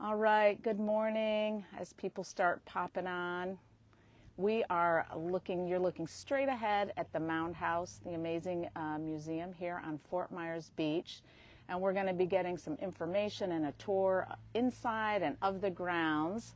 All right, good morning. As people start popping on, you're looking straight ahead at the Mound House, the amazing museum here on Fort Myers Beach. And we're going to be getting some information and a tour inside and of the grounds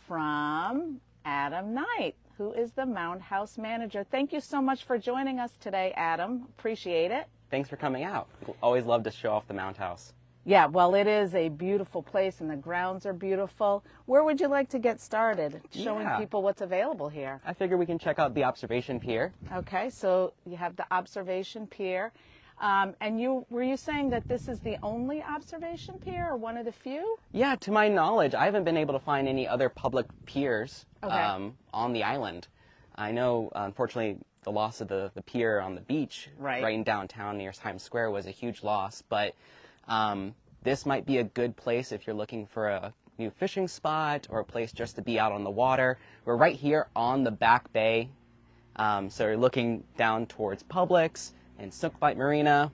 from Adam Knight, who is the Mound House manager. Thank you so much for joining us today, Adam. Appreciate it. Thanks for coming out. Always love to show off the Mound House. Yeah, well, it is a beautiful place and the grounds are beautiful. Where would you like to get started showing people what's available here? I figure we can check out the observation pier. Okay, so you have the observation pier. And were you saying that this is the only observation pier or one of the few? Yeah, to my knowledge, I haven't been able to find any other public piers on the island. I know, unfortunately, the loss of the pier on the beach right in downtown near Times Square was a huge loss, but this might be a good place if you're looking for a new fishing spot or a place just to be out on the water. We're right here on the back bay, so you're looking down towards Publix and Silklight Marina,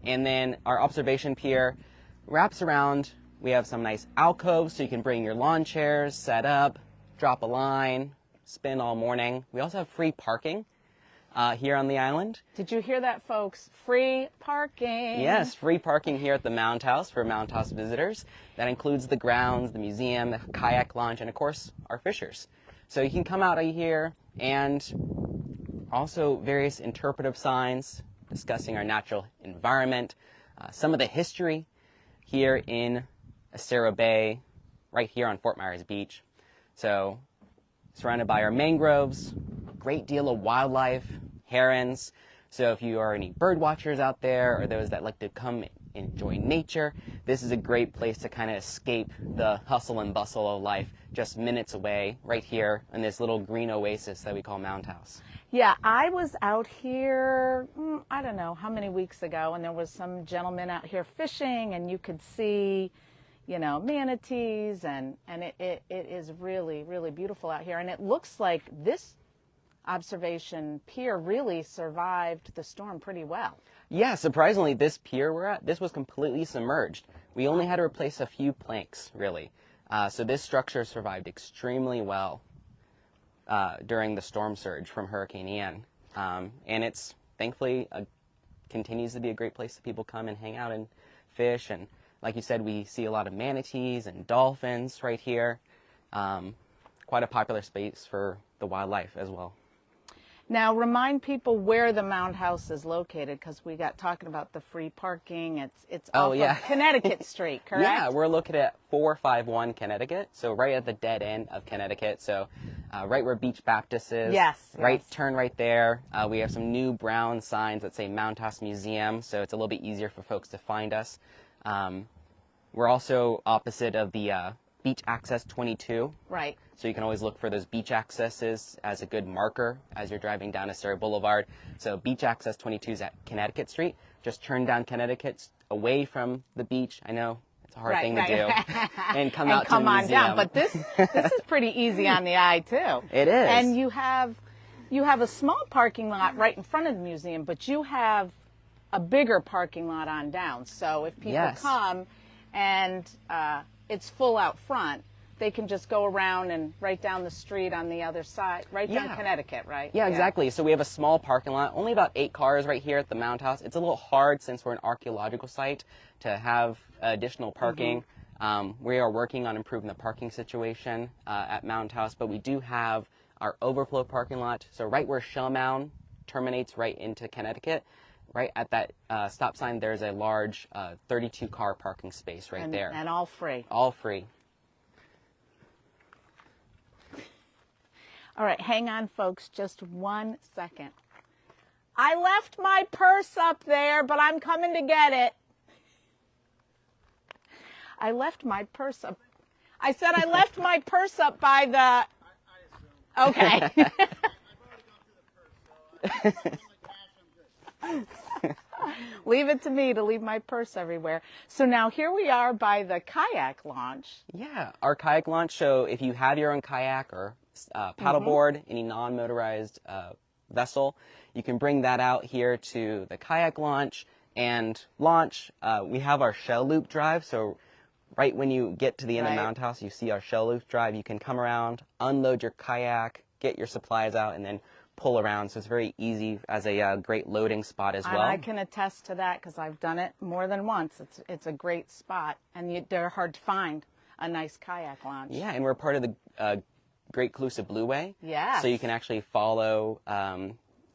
and then our observation pier wraps around. We have some nice alcoves so you can bring your lawn chairs, set up, drop a line, spin all morning. We also have free parking here on the island. Did you hear that, folks? Free parking. Yes, free parking here at the Mound House for Mound House visitors. That includes the grounds, the museum, the kayak launch, and of course, our fishers. So you can come out here, and also various interpretive signs discussing our natural environment, some of the history here in Estero Bay, right here on Fort Myers Beach. So surrounded by our mangroves, great deal of wildlife, herons. So if you are any bird watchers out there or those that like to come enjoy nature, this is a great place to kind of escape the hustle and bustle of life just minutes away right here in this little green oasis that we call Mound House. Yeah, I was out here, I don't know how many weeks ago, and there was some gentleman out here fishing, and you could see, you know, manatees, and it is really, really beautiful out here. And it looks like this observation pier really survived the storm pretty well. Yeah, surprisingly, this pier we're at, this was completely submerged. We only had to replace a few planks, really. So this structure survived extremely well during the storm surge from Hurricane Ian. And it's thankfully continues to be a great place that people come and hang out and fish. And like you said, we see a lot of manatees and dolphins right here. Quite a popular space for the wildlife as well. Now, remind people where the Mound House is located, because we got talking about the free parking. It's off of Connecticut Street, correct? Yeah, we're located at 451 Connecticut, so right at the dead end of Connecticut. So right where Beach Baptist is. Yes. Turn right there. We have some new brown signs that say Mound House Museum, so it's a little bit easier for folks to find us. We're also opposite of the Beach Access 22. Right. So you can always look for those beach accesses as a good marker as you're driving down Estero Boulevard. So Beach Access 22 is at Connecticut Street. Just turn down Connecticut away from the beach. I know it's a hard thing to do. And come out to the museum. Down. But this is pretty easy on the eye too. It is. And you have a small parking lot right in front of the museum, but you have a bigger parking lot on down. So if people come and it's full out front, they can just go around and right down the street on the other side, right down Connecticut, right? Yeah, exactly. So we have a small parking lot, only about 8 cars right here at the Mound House. It's a little hard since we're an archaeological site to have additional parking. We are working on improving the parking situation at Mound House, but we do have our overflow parking lot. So right where Shell Mound terminates right into Connecticut, right at that stop sign, there's a large 32-car parking space right there. And all free. All free. All right, hang on, folks, just 1 second. I left my purse up there, but I'm coming to get it. I left my purse up. I said I left my purse up by the... Okay. Leave it to me to leave my purse everywhere. So now here we are by the kayak launch. Yeah, our kayak launch. So if you have your own kayak or paddleboard, any non-motorized vessel, you can bring that out here to the kayak launch and launch. We have our shell loop drive, so right when you get to the end of Right. Mound House, you see our shell loop drive. You can come around, unload your kayak, get your supplies out, and then pull around. So it's very easy as a great loading spot as well. And I can attest to that because I've done it more than once. It's a great spot, and they're hard to find, a nice kayak launch. Yeah, and we're part of the Great Calusa Blueway. Yes. So you can actually follow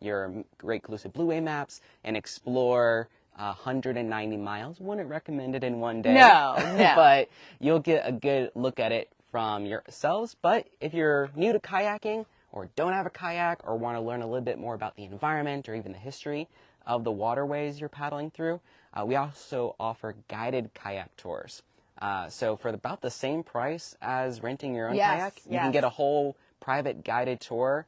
your Great Calusa Blueway maps and explore 190 miles. Wouldn't recommend it in one day. No, no. But you'll get a good look at it from yourselves. But if you're new to kayaking or don't have a kayak or want to learn a little bit more about the environment or even the history of the waterways you're paddling through, we also offer guided kayak tours. So for about the same price as renting your own kayak, you can get a whole private guided tour.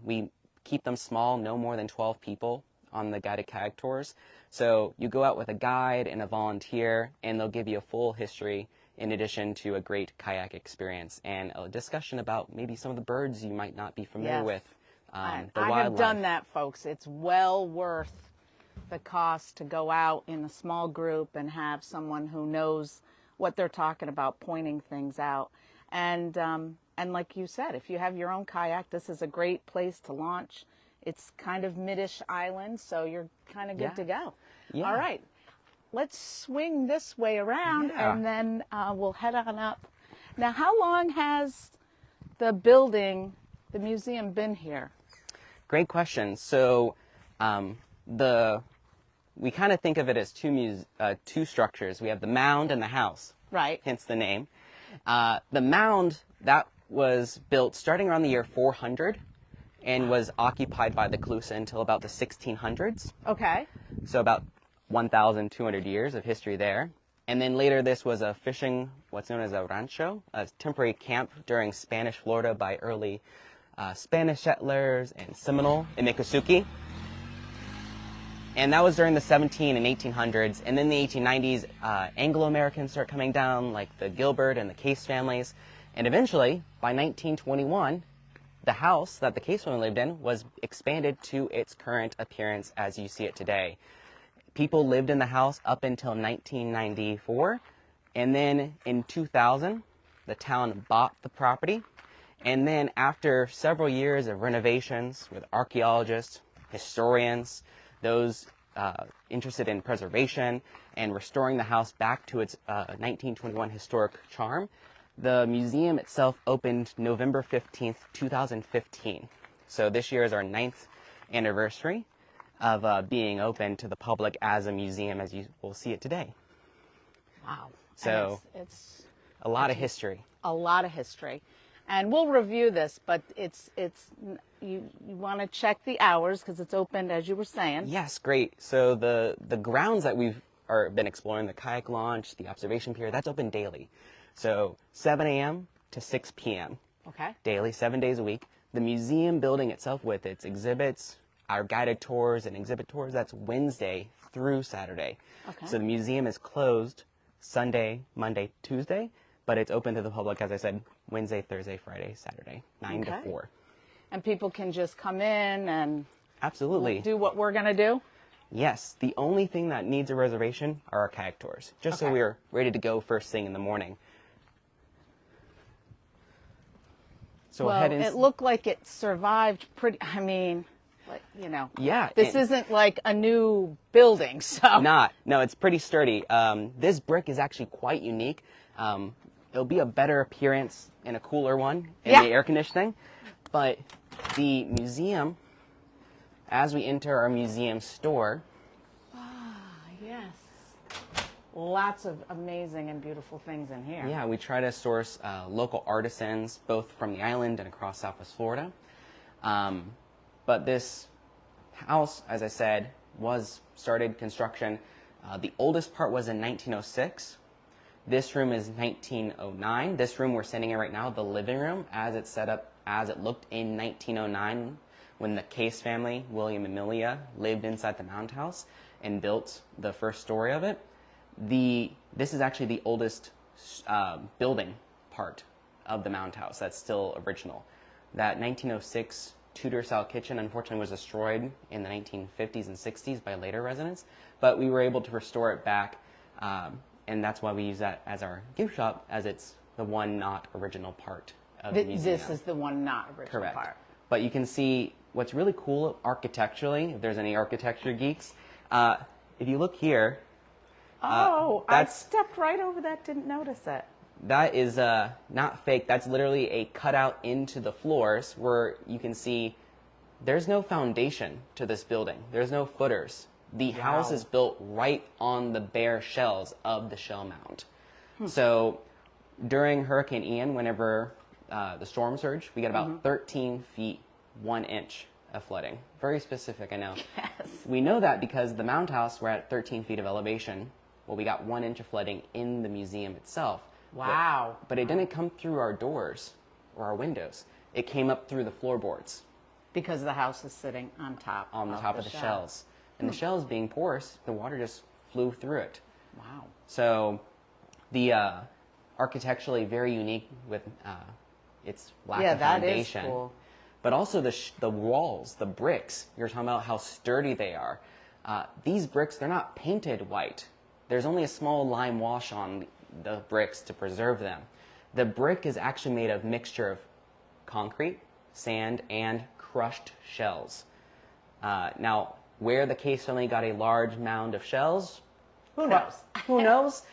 We keep them small, no more than 12 people on the guided kayak tours. So you go out with a guide and a volunteer, and they'll give you a full history in addition to a great kayak experience and a discussion about maybe some of the birds you might not be familiar with, the I wildlife. have done that, folks. It's well worth the cost to go out in a small group and have someone who knows what they're talking about, pointing things out. And like you said, if you have your own kayak, this is a great place to launch. It's kind of mid-ish island, so you're kind of good to go. Yeah. All right, let's swing this way around, and then we'll head on up. Now, how long has the building, the museum, been here? Great question. So we kind of think of it as two structures. We have the mound and the house. Right. Hence the name. The mound, that was built starting around the year 400 and was occupied by the Calusa until about the 1600s. Okay. So about 1,200 years of history there. And then later this was a fishing, what's known as a rancho, a temporary camp during Spanish Florida by early Spanish settlers and Seminole in Miccosukee. And that was during the 17 and 1800s. And then the 1890s, Anglo-Americans start coming down, like the Gilbert and the Case families. And eventually, by 1921, the house that the Case family lived in was expanded to its current appearance as you see it today. People lived in the house up until 1994. And then in 2000, the town bought the property. And then after several years of renovations with archaeologists, historians, those interested in preservation and restoring the house back to its 1921 historic charm, the museum itself opened November 15th, 2015. So this year is our 9th anniversary of being open to the public as a museum, as you will see it today. Wow. So it's a lot of history. A lot of history. And we'll review this, but you want to check the hours because it's open, as you were saying. Yes, great. So the grounds that we've been exploring, the kayak launch, the observation pier, that's open daily. So 7 a.m. to 6 p.m. Okay. Daily, 7 days a week. The museum building itself with its exhibits, our guided tours and exhibit tours, that's Wednesday through Saturday. Okay. So the museum is closed Sunday, Monday, Tuesday, but it's open to the public, as I said, Wednesday, Thursday, Friday, Saturday, 9 to 4. And people can just come in and Absolutely. do what we're going to do? Yes. The only thing that needs a reservation are our kayak tours, just so we're ready to go first thing in the morning. So Well, it looked like it survived pretty, Yeah. this isn't like a new building, so. No, it's pretty sturdy. This brick is actually quite unique. It'll be a better appearance in a cooler one in the air conditioning. But the museum, as we enter our museum store. Yes. Lots of amazing and beautiful things in here. Yeah, we try to source local artisans, both from the island and across Southwest Florida. But this house, as I said, was started construction. The oldest part was in 1906. This room is 1909. This room we're sitting in right now, the living room, as it's set up, as it looked in 1909, when the Case family, William and Amelia, lived inside the Mound House and built the first story of it. This is actually the oldest building part of the Mound House that's still original. That 1906 Tudor-style kitchen, unfortunately, was destroyed in the 1950s and 60s by later residents, but we were able to restore it back and that's why we use that as our gift shop, as it's the one not original part of the museum. This is the one not original Correct. part. But you can see what's really cool architecturally, if there's any architecture geeks. If you look here, I stepped right over that, didn't notice it. that is not fake. That's literally a cutout into the floors where you can see there's no foundation to this building. There's no footers. The house is built right on the bare shells of the shell mound. So during Hurricane Ian, whenever the storm surge, we got about 13 feet, 1 inch of flooding. Very specific, I know. Yes. We know that because the Mound House, we're at 13 feet of elevation. Well, we got 1 inch of flooding in the museum itself. Wow. But it didn't come through our doors or our windows. It came up through the floorboards. Because the house is sitting on top On the top of the shell. shells. And the shells being porous, the water just flew through it. Wow. So the architecturally very unique with its lack of foundation. That is cool. But also the walls, the bricks, you're talking about how sturdy they are. These bricks, they're not painted white. There's only a small lime wash on the bricks to preserve them. The brick is actually made of mixture of concrete, sand, and crushed shells. Now, where the case family got a large mound of shells, Who knows? who knows?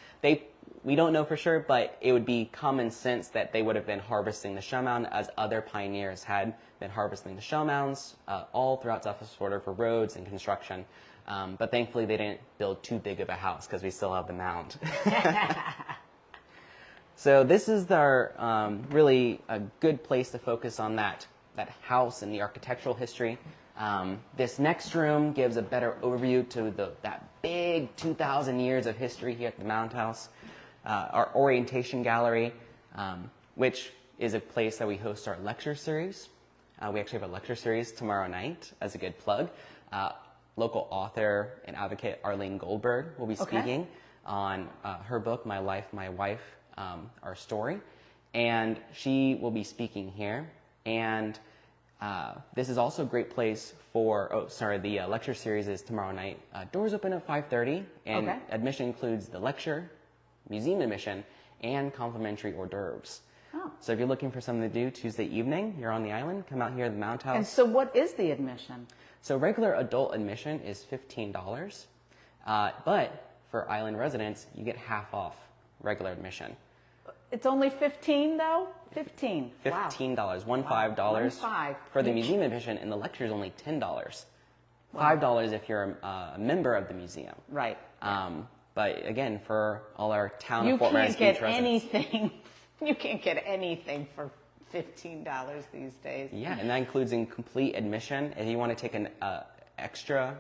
We don't know for sure, but it would be common sense that they would have been harvesting the shell mound as other pioneers had been harvesting the shell mounds all throughout Southwest Florida for roads and construction. But thankfully, they didn't build too big of a house because we still have the mound. So this is our really a good place to focus on that house and the architectural history. This next room gives a better overview to that big 2,000 years of history here at the Mound House. Our orientation gallery, which is a place that we host our lecture series. We actually have a lecture series tomorrow night as a good plug. Local author and advocate Arlene Goldberg will be speaking on her book, My Life, My Wife, Our Story. And she will be speaking here. And this is also a great place for, the lecture series is tomorrow night. Doors open at 5:30, and admission includes the lecture, museum admission, and complimentary hors d'oeuvres. Oh. So if you're looking for something to do Tuesday evening, you're on the island, come out here at the Mound House. And so what is the admission? So regular adult admission is $15, but for island residents, you get half off regular admission. It's only 15 though? 15. $15, Wow. $15 for the museum admission, and the lecture is only $10. $5 if you're a member of the museum. Right. But again, for all our town You of Fort Myers can't Beach get residents. anything. You can't get anything for $15 these days. Yeah, and that includes in complete admission. If you want to take an extra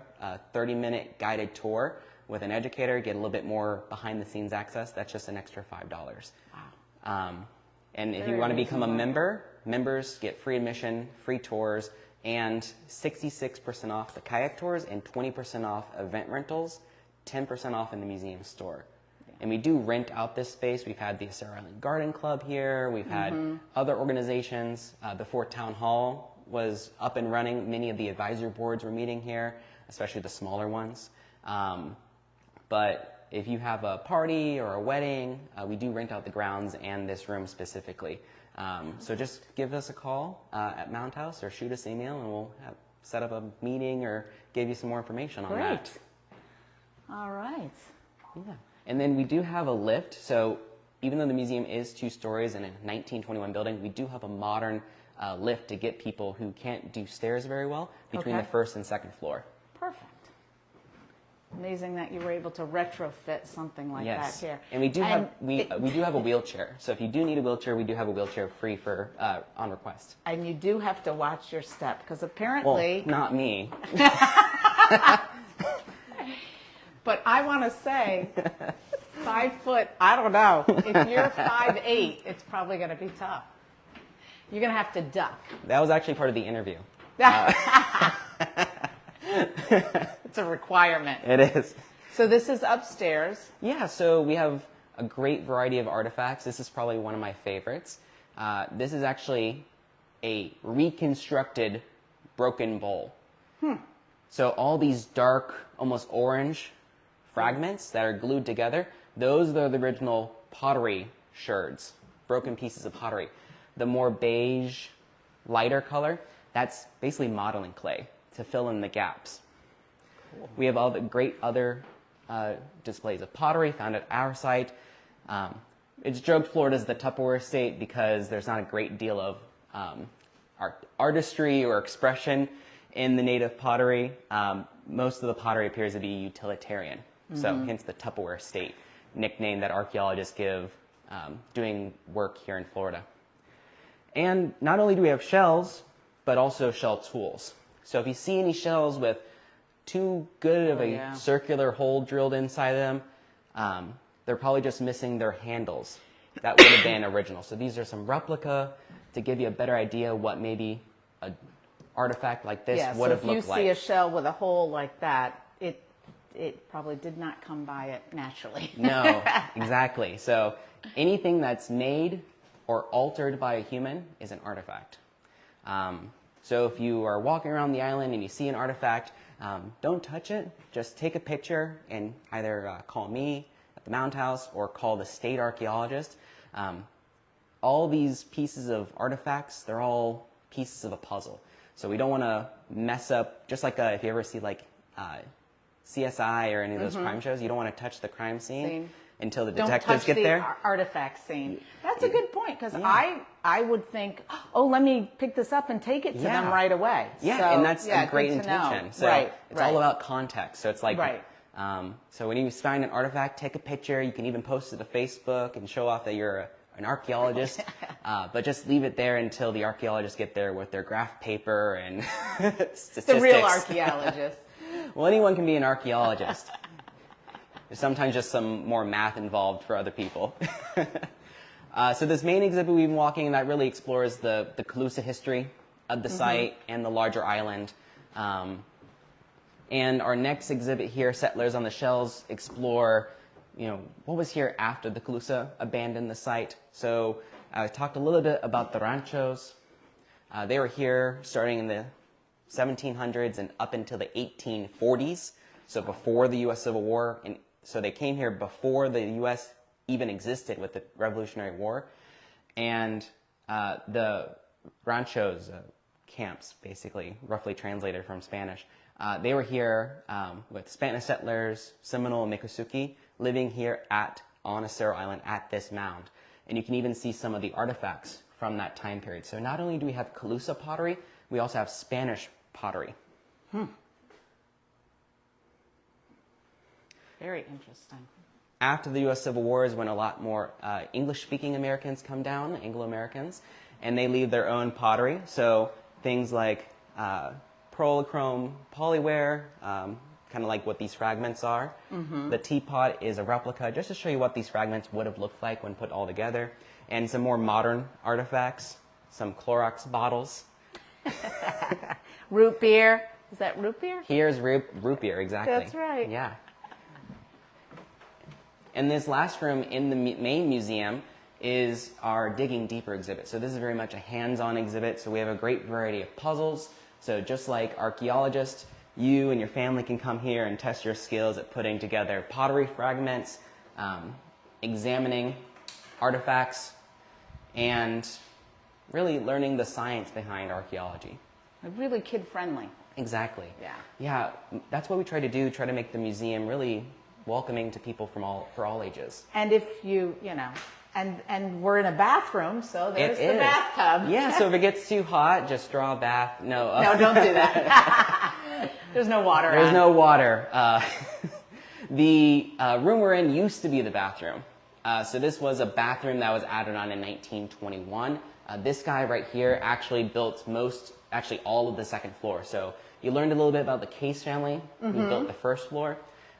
30-minute guided tour with an educator, get a little bit more behind-the-scenes access, that's just an extra $5. Wow. And if you want to become a member, members get free admission, free tours, and 66% off the kayak tours and 20% off event rentals, 10% off in the museum store. And we do rent out this space. We've had the Sarah Island Garden Club here. We've had other organizations. Before Town Hall was up and running, many of the advisory boards were meeting here, especially the smaller ones. But if you have a party or a wedding, we do rent out the grounds and this room specifically. So just give us a call at Mound House or shoot us an email, and we'll set up a meeting or give you some more information on that. Great. All right. Yeah. And then we do have a lift. So even though the museum is 2 stories in a 1921 building, we do have a modern lift to get people who can't do stairs very well between the first and second floor. Perfect. Amazing that you were able to retrofit something like that here. And we do have we do have a wheelchair. So if you do need a wheelchair, we do have a wheelchair free for on request. And you do have to watch your step because apparently. Well, not me. But I want to say, 5 foot, I don't know. If you're 5'8", it's probably going to be tough. You're going to have to duck. That was actually part of the interview. It's a requirement. It is. So this is upstairs. Yeah, so we have a great variety of artifacts. This is probably one of my favorites. This is actually a reconstructed broken bowl. So all these dark, almost orange fragments that are glued together, Those are the original pottery sherds, broken pieces of pottery. The more beige, lighter color, that's basically modeling clay to fill in the gaps. Cool. We have all the great other displays of pottery found at our site. It's joked Florida is the Tupperware state because there's not a great deal of artistry or expression in the native pottery. Most of the pottery appears to be utilitarian, so hence the Tupperware state nickname that archaeologists give doing work here in Florida. And not only do we have shells, but also shell tools. So if you see any shells with too good of a circular hole drilled inside them, they're probably just missing their handles. That would have been original. So these are some replica to give you a better idea what maybe an artifact like this would have looked like. If you see a shell with a hole like that, it probably did not come by it naturally. No, exactly. So anything that's made or altered by a human is an artifact. So if you are walking around the island and you see an artifact, don't touch it. Just take a picture and either call me at the Mound House or call the state archaeologist. All these pieces of artifacts, they're all pieces of a puzzle. So we don't want to mess up, just like if you ever see like CSI or any of those crime shows, you don't want to touch the crime scene until the detectives get there. Don't touch the artifact scene. That's a good point, because I would think, oh, let me pick this up and take it to them right away. Yeah, so, and that's a great intention. So it's all about context. So it's like, so when you find an artifact, take a picture. You can even post it to Facebook and show off that you're an archaeologist, but just leave it there until the archaeologists get there with their graph paper and statistics. The real archaeologist. Well, anyone can be an archaeologist. There's sometimes just some more math involved for other people. So this main exhibit we've been walking, that really explores the Calusa history of the site and the larger island. And our next exhibit here, Settlers on the Shells, explore what was here after the Calusa abandoned the site. So I talked a little bit about the ranchos. They were here starting in the 1700s and up until the 1840s, so before the U.S. Civil War. And so they came here before the U.S. even existed with the Revolutionary War. And the ranchos, camps, basically, roughly translated from Spanish, they were here with Spanish settlers, Seminole and Miccosukee, living here on Acero Island at this mound. And you can even see some of the artifacts from that time period. So not only do we have Calusa pottery, we also have Spanish pottery. Very interesting. After the U.S. Civil War is when a lot more English-speaking Americans come down, Anglo-Americans, and they leave their own pottery. So things like perlochrome polyware, kind of like what these fragments are. The teapot is a replica, just to show you what these fragments would have looked like when put all together. And some more modern artifacts, some Clorox bottles. Root beer. Is that root beer? Here's root beer, exactly. That's right. Yeah. And this last room in the main museum is our Digging Deeper exhibit. So this is very much a hands-on exhibit. So we have a great variety of puzzles. So just like archaeologists, you and your family can come here and test your skills at putting together pottery fragments, examining artifacts, and really learning the science behind archaeology. Really kid-friendly. Exactly. Yeah. Yeah, that's what we try to do, try to make the museum really welcoming to people for all ages. And if and we're in a bathroom, so there's the bathtub. Yeah, so if it gets too hot, just draw a bath. No, don't do that. There's no water. There's no water. The room we're in used to be the bathroom. So this was a bathroom that was added on in 1921. This guy right here actually built all of the second floor. So you learned a little bit about the Case family who built the first floor.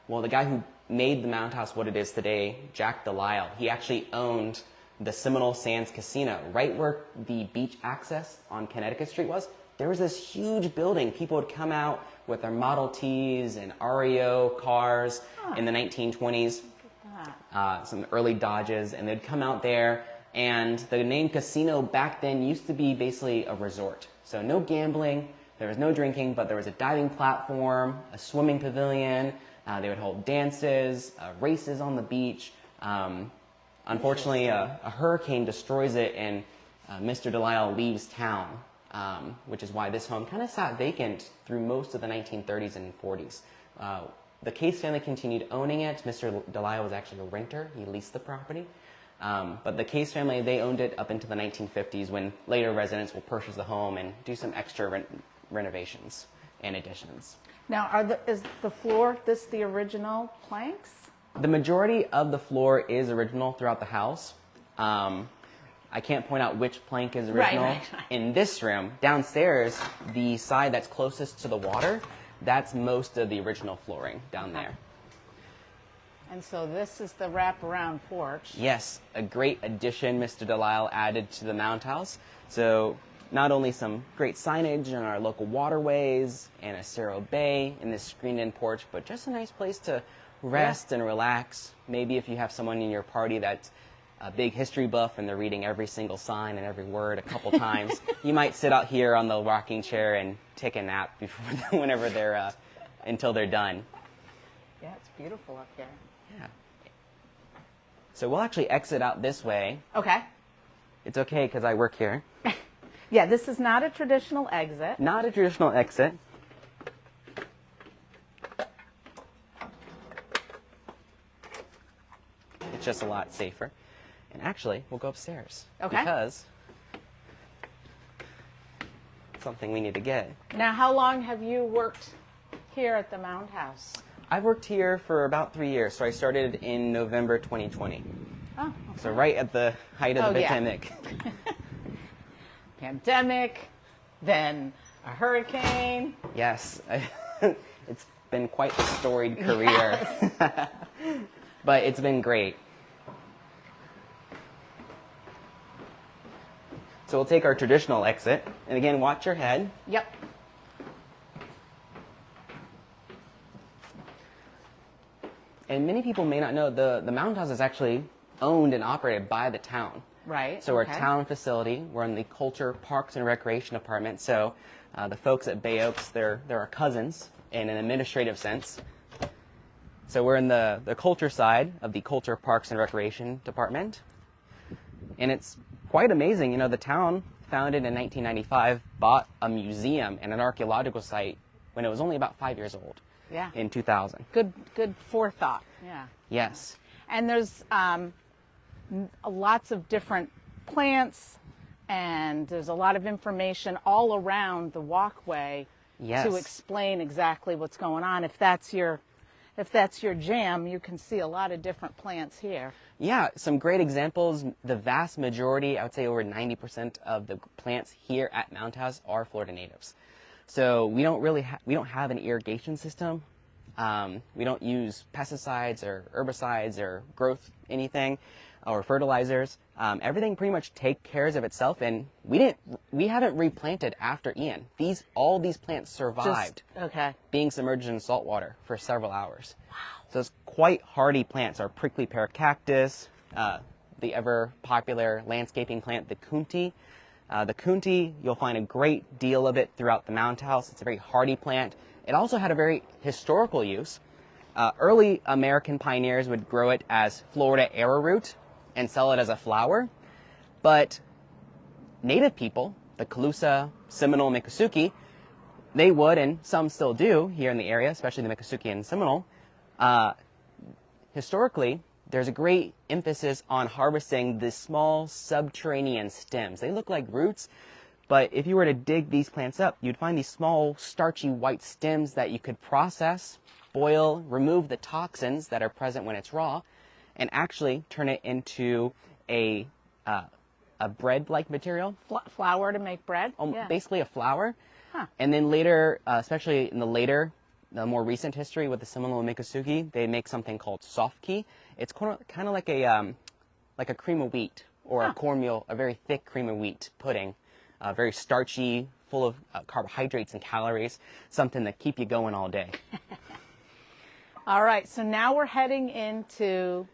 Well, the guy who made the Mound House what it is today, Jack Delisle, he actually owned the Seminole Sands Casino. Right where the beach access on Connecticut Street was, there was this huge building. People would come out with their Model Ts and REO cars in the 1920s, some early Dodges, and they'd come out there. And the name casino back then used to be basically a resort. So no gambling, there was no drinking, but there was a diving platform, a swimming pavilion. They would hold dances, races on the beach, Unfortunately, a hurricane destroys it, and Mr. Delisle leaves town, which is why this home kind of sat vacant through most of the 1930s and 40s. The Case family continued owning it. Mr. Delisle was actually a renter. He leased the property. But the Case family, they owned it up into the 1950s, when later residents will purchase the home and do some extra renovations and additions. Now, is the floor the original planks? The majority of the floor is original throughout the house. I can't point out which plank is original. Right. In this room, downstairs, the side that's closest to the water, that's most of the original flooring down there. And so this is the wraparound porch. Yes, a great addition Mr. Delisle added to the Mound House. So not only some great signage on our local waterways and a Cerro Bay in this screened-in porch, but just a nice place to rest and relax. Maybe if you have someone in your party that's a big history buff and they're reading every single sign and every word a couple times, you might sit out here on the rocking chair and take a nap before whenever they're until they're done. Yeah, it's beautiful up here. Yeah. So we'll actually exit out this way. Okay. It's okay because I work here. Yeah, this is not a traditional exit. Not a traditional exit. It's just a lot safer. And actually, we'll go upstairs. Okay. Because something we need to get. Now, how long have you worked here at the Mound House? I've worked here for about 3 years. So I started in November 2020. Oh, okay. So right at the height of the pandemic. Pandemic, then a hurricane. Yes. It's been quite a storied career. Yes. But it's been great. So we'll take our traditional exit. And again, watch your head. Yep. And many people may not know the Mound House is actually owned and operated by the town. Right. So we're a town facility. We're in the Culture, Parks, and Recreation Department. So the folks at Bay Oaks, they're our cousins in an administrative sense. So we're in the culture side of the Culture, Parks, and Recreation Department. And it's quite amazing. You know, the town, founded in 1995, bought a museum and an archaeological site when it was only about 5 years old. Yeah. In 2000. Good forethought. Yeah. Yes. And there's lots of different plants, and there's a lot of information all around the walkway to explain exactly what's going on. If that's your jam, you can see a lot of different plants here. Yeah, some great examples. The vast majority, I would say over 90% of the plants here at Mound House are Florida natives. So we don't have an irrigation system. We don't use pesticides or herbicides or growth anything or fertilizers. Everything pretty much takes care of itself, and we haven't replanted after Ian. All these plants survived being submerged in salt water for several hours. Wow. So it's quite hardy plants. Our prickly pear cactus, the ever popular landscaping plant, the kunti. The kunti, you'll find a great deal of it throughout the Mound House. It's a very hardy plant. It also had a very historical use. Early American pioneers would grow it as Florida arrowroot and sell it as a flower. But native people, the Calusa, Seminole, Miccosukee, they would, and some still do here in the area, especially the Miccosukee and Seminole. Historically, there's a great emphasis on harvesting the small subterranean stems. They look like roots, but if you were to dig these plants up, you'd find these small, starchy white stems that you could process, boil, remove the toxins that are present when it's raw, and actually turn it into a bread-like material. Flour to make bread? Basically a flour. Huh. And then later, especially in the more recent history with the Seminole and Miccosukee, they make something called soft key. It's kind of like a cream of wheat or a cornmeal, a very thick cream of wheat pudding, very starchy, full of carbohydrates and calories, something that keep you going all day. All right, so now we're heading into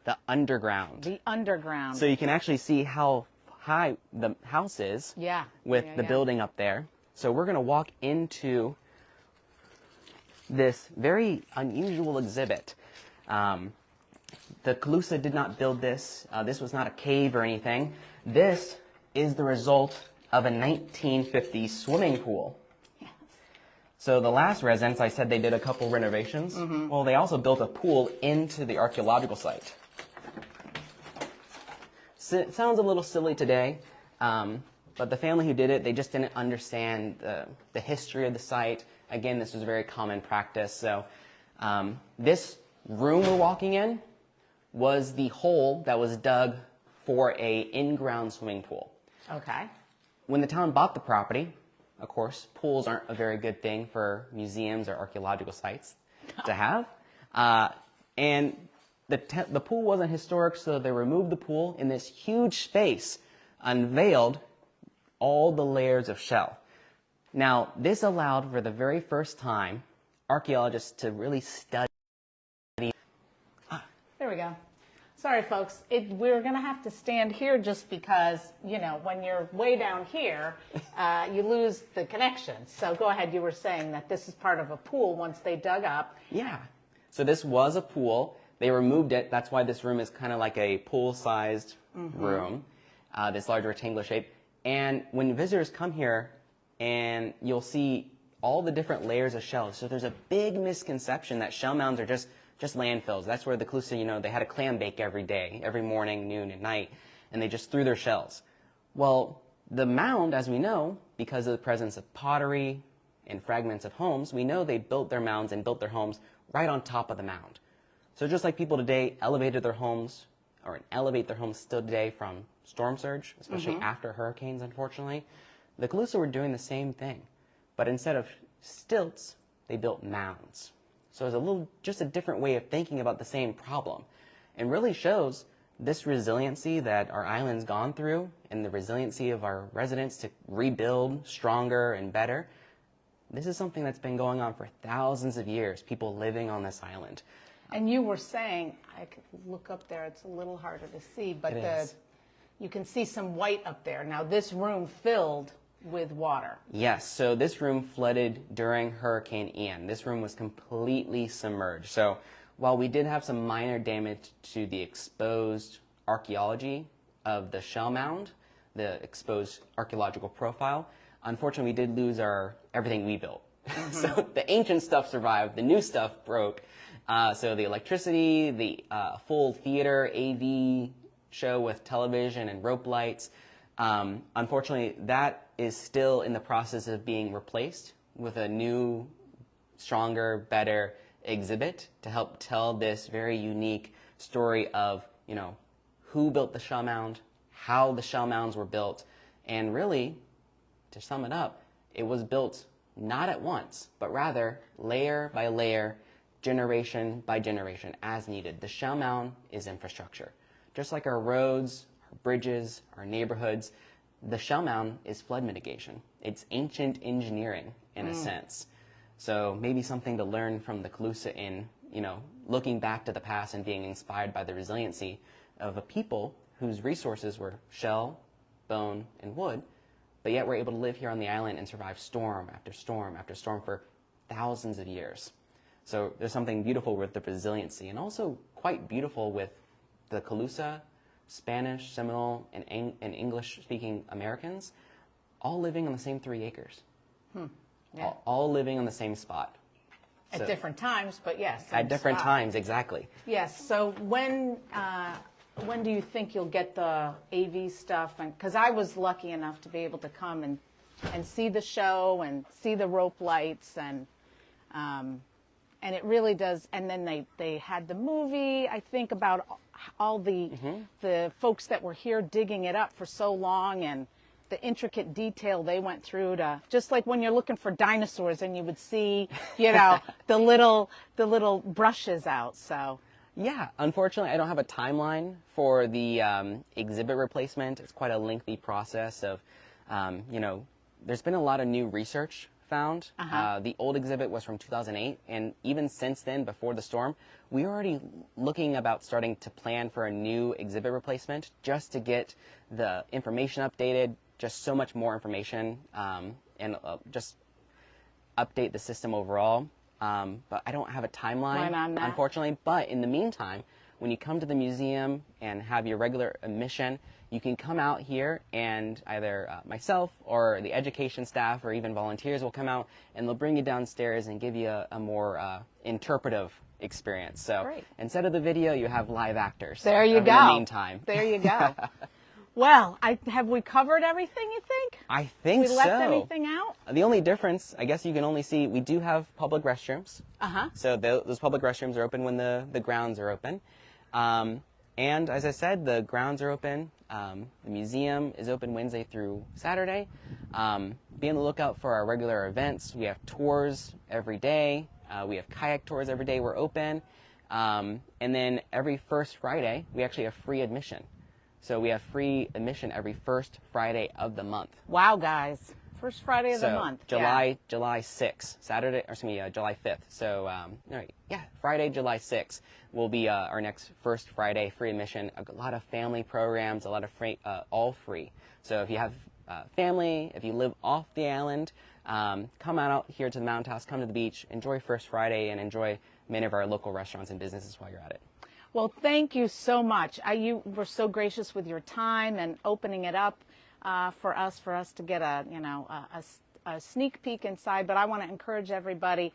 the underground. The underground. So you can actually see how high the house is with the building up there. So we're going to walk into this very unusual exhibit. The Calusa did not build this. This was not a cave or anything. This is the result of a 1950s swimming pool. Yes. So the last residence, I said they did a couple renovations. Well, they also built a pool into the archaeological site. So it sounds a little silly today, but the family who did it, they just didn't understand the history of the site. Again, this was a very common practice. So this room we're walking in was the hole that was dug for a in-ground swimming pool. Okay. When the town bought the property, of course, pools aren't a very good thing for museums or archaeological sites to have. And the pool wasn't historic, so they removed the pool in this huge space, unveiled all the layers of shell. Now, this allowed for the very first time archaeologists to really study. There we go. Sorry, folks. We're going to have to stand here just because, you know, when you're way down here, you lose the connection. So go ahead. You were saying that this is part of a pool once they dug up. Yeah. So this was a pool. They removed it. That's why this room is kind of like a pool-sized room, this large rectangular shape. And when visitors come here, and you'll see all the different layers of shells. So there's a big misconception that shell mounds are just landfills. That's where the Calusa, you know, they had a clam bake every day, every morning, noon, and night, and they just threw their shells. Well, the mound, as we know, because of the presence of pottery and fragments of homes, we know they built their mounds and built their homes right on top of the mound. So just like people today elevated their homes, or elevate their homes still today from storm surge, especially after hurricanes, unfortunately, the Calusa were doing the same thing. But instead of stilts, they built mounds. So it's just a different way of thinking about the same problem, and really shows this resiliency that our island's gone through and the resiliency of our residents to rebuild stronger and better. This is something that's been going on for thousands of years, people living on this island. And you were saying, I could look up there, it's a little harder to see, but you can see some white up there. Now this room filled with water. Yes, so this room flooded during Hurricane Ian. This room was completely submerged. So while we did have some minor damage to the exposed archaeology of the shell mound, the exposed archaeological profile, unfortunately we did lose everything we built. So the ancient stuff survived, the new stuff broke. So the electricity, the full theater, AV show with television and rope lights, unfortunately, that is still in the process of being replaced with a new, stronger, better exhibit to help tell this very unique story of, you know, who built the shell mound, how the shell mounds were built, and really, to sum it up, it was built not at once, but rather layer by layer, generation by generation, as needed. The shell mound is infrastructure. Just like our roads, our bridges, our neighborhoods, the shell mound is flood mitigation. It's ancient engineering in a sense. So maybe something to learn from the Calusa in, you know, looking back to the past and being inspired by the resiliency of a people whose resources were shell, bone, and wood, but yet were able to live here on the island and survive storm after storm after storm for thousands of years. So there's something beautiful with the resiliency, and also quite beautiful with the Calusa, Spanish, Seminole, and English-speaking Americans all living on the same 3 acres. Yeah. All living on the same spot. At different times, but yes. At different times, exactly. Yes. So when do you think you'll get the AV stuff? Because I was lucky enough to be able to come and see the show and see the rope lights, and it really does. And then they had the movie, I think, about all the folks that were here digging it up for so long, and the intricate detail they went through to, just like when you're looking for dinosaurs and you would see, you know, the little brushes out. So yeah, unfortunately, I don't have a timeline for the exhibit replacement. It's quite a lengthy process of, you know, there's been a lot of new research found. The old exhibit was from 2008, and even since then, before the storm, we were already looking about starting to plan for a new exhibit replacement just to get the information updated, just so much more information, and just update the system overall. But I don't have a timeline, unfortunately. But in the meantime, when you come to the museum and have your regular admission, you can come out here and either myself or the education staff or even volunteers will come out and they'll bring you downstairs and give you a more interpretive experience. So Great. instead of the video, you have live actors. There you in go. the meantime. There you go. Well, have we covered everything, you think? I think We left anything out? The only difference, I guess you can only see, we do have public restrooms. Uh-huh. So those public restrooms are open when the grounds are open. And as I said, the grounds are open. The museum is open Wednesday through Saturday. Be on the lookout for our regular events. We have tours every day. We have kayak tours every day. We're open. And then every first Friday, we actually have free admission. So we have free admission every first Friday of the month. Wow, guys. First Friday of the So month. July 6th, July 5th. So Friday, July 6th will be our next first Friday free admission. A lot of family programs, a lot of free, all free. So if you have family, if you live off the island, come out here to the Mound House, come to the beach, enjoy First Friday, and enjoy many of our local restaurants and businesses while you're at it. Well, thank you so much. You were so gracious with your time and opening it up for us to get a sneak peek inside. But I want to encourage everybody,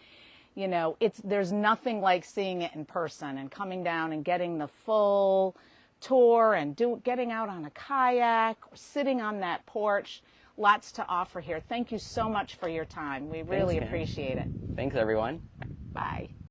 there's nothing like seeing it in person and coming down and getting the full tour and getting out on a kayak or sitting on that porch. Lots to offer here. Thank you so much for your time. We really appreciate it. Thanks, everyone. Bye.